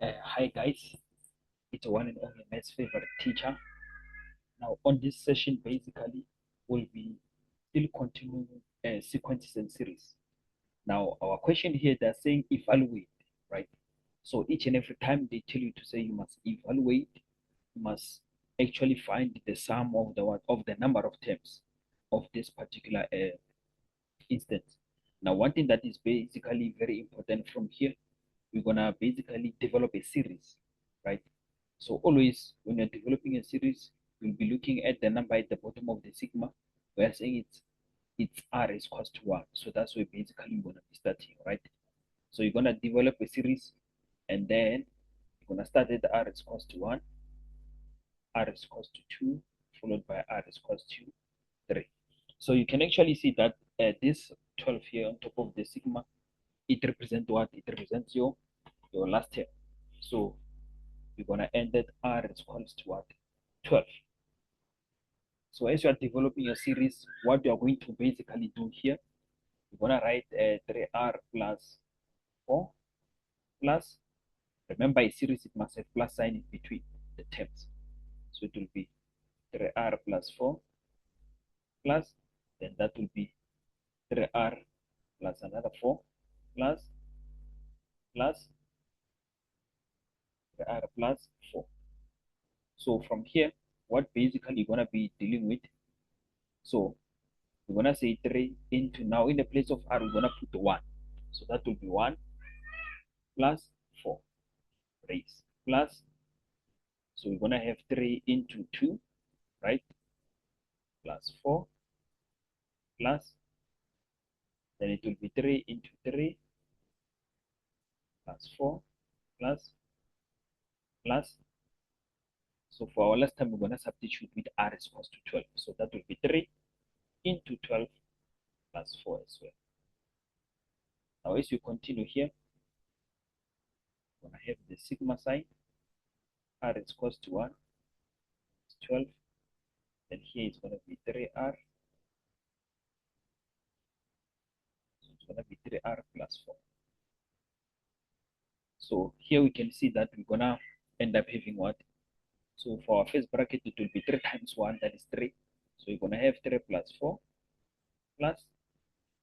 Hi guys, it's one and only math's favorite teacher. Now on this session, basically, we'll be still continuing sequences and series. Now our question here, they're saying evaluate, right? So each and every time they tell you to say you must evaluate, you must actually find the sum of the number of terms of this particular instance. Now one thing that is basically very important from here, we're gonna basically develop a series, right? So always when you're developing a series, you'll be looking at the number at the bottom of the sigma. We're saying it's r is equals to 1. So that's where basically you're gonna be starting, right? So you're gonna develop a series and then you're gonna start at r is equals to 1, r is equals to 2, followed by r is equals to 3. So you can actually see that this 12 here on top of the sigma, it represents what? It represents your last term. So you're gonna end at r is equals to what? 12. So as you are developing your series, what you are going to basically do here, you're gonna write 3r plus 4 plus, remember a series, it must have plus sign in between the terms. So it will be 3r plus 4 plus, then that will be 3r plus another 4 plus 3r plus 4. So from here, what basically you're gonna be dealing with, so we're gonna say 3 into, now in the place of r, we're gonna put 1. So that will be 1 plus 4 raised plus, so we're gonna have 3 into 2, right? Plus 4 plus, then it will be 3 into 3 plus 4 plus. So for our last time, we're gonna substitute with r is equals to 12. So that will be 3 into 12 plus 4 as well. Now as you continue here, we're gonna have the sigma sign, r is equals to 1, 12, then here it's gonna be 3r, so it's gonna be 3r plus 4. So here we can see that we're gonna end up having what? So for our first bracket, it will be 3 times 1, that is 3. So you're gonna have 3 plus 4 plus,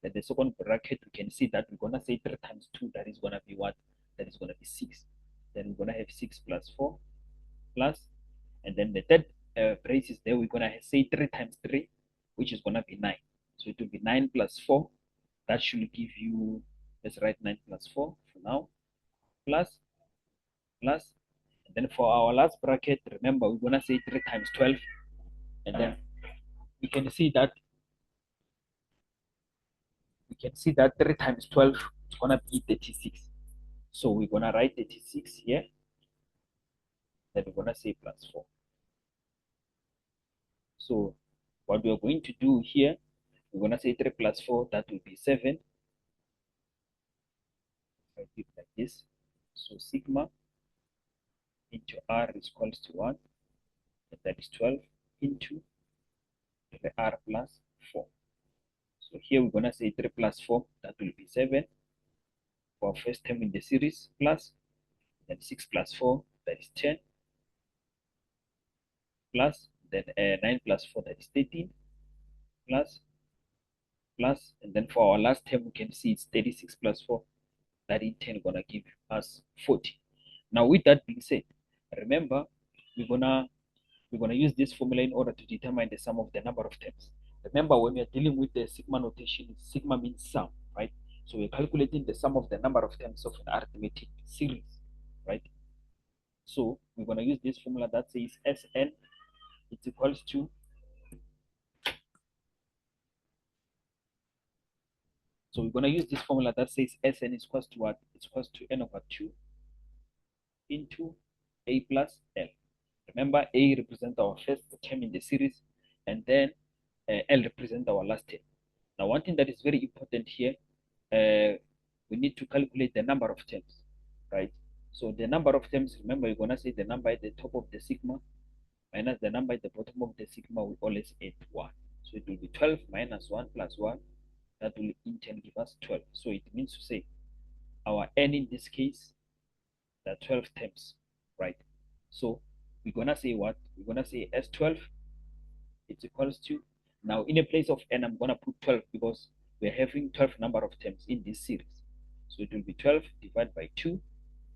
then the second bracket, we can see that we're gonna say 3 times 2, that is gonna be what? That is gonna be 6. Then we're gonna have 6 plus 4 plus, and then the third brace is there, we're gonna say 3 times 3, which is gonna be 9. So it will be 9 plus 4, that should give you, let's write 9 plus 4 for now, plus, and then for our last bracket, remember we're gonna say 3 times 12, and then we can see that 3 times 12 is gonna be 36. So we're gonna write 36 here, then we're gonna say plus 4. So what we're going to do here, we're gonna say 3 plus 4, that will be 7. I do it like this. So sigma into r is equals to 1, and that is 12 into the r plus 4. So here we're gonna say 3 plus 4, that will be 7 for our first term in the series, plus, then 6 plus 4, that is 10, plus, then 9 plus 4, that is 13, plus, and then for our last term, we can see it's 36 plus 4, that in 10 gonna give us 40. Now with that being said, remember we're gonna use this formula in order to determine the sum of the number of terms. Remember, when we are dealing with the sigma notation, sigma means sum, right? So we're calculating the sum of the number of terms of an arithmetic series, right? So we're gonna use this formula that says Sn is equals to, so we're gonna use this formula that says Sn is equals to what? It's equals to n over 2 into a plus l. Remember, a represents our first term in the series, and then l represents our last term. Now, one thing that is very important here, we need to calculate the number of terms, right? So the number of terms, remember, you're gonna say the number at the top of the sigma minus the number at the bottom of the sigma, we always add 1. So it will be 12 minus 1 plus 1, that will in turn give us 12. So it means to say our n in this case, There are 12 terms, right? So we're gonna say what? We're gonna say S12 is equals to, now in a place of n, I'm gonna put 12 because we're having 12 number of terms in this series. So it will be 12 divided by 2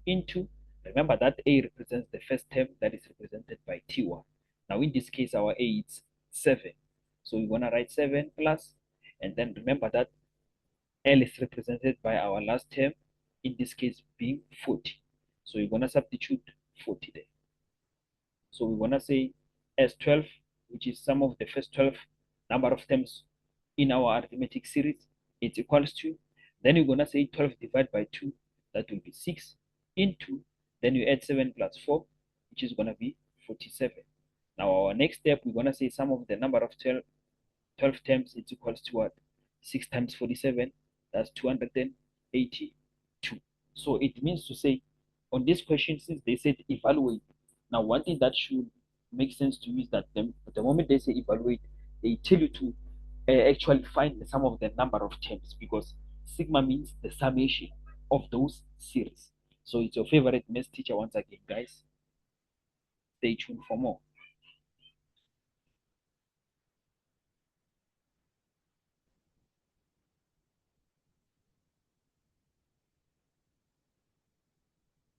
into, remember that A represents the first term that is represented by T1. Now in this case, our A is 7. So we're gonna write 7 plus, and then remember that L is represented by our last term, in this case being 40. So we're gonna substitute 40 there. So we're gonna say S12, which is sum of the first 12 number of terms in our arithmetic series, it's equals to, then you're gonna say 12 divided by 2, that will be 6, into, then you add 7 plus 4, which is gonna be 47. Now our next step, we're gonna say sum of the number of 12 terms, it's equals to what? 6 times 47, that's 282. So it means to say, on this question, since they said evaluate, now one thing that should make sense to you is that the moment they say evaluate, they tell you to actually find the sum of the number of terms, because sigma means the summation of those series. So it's your favorite math teacher once again, guys. Stay tuned for more.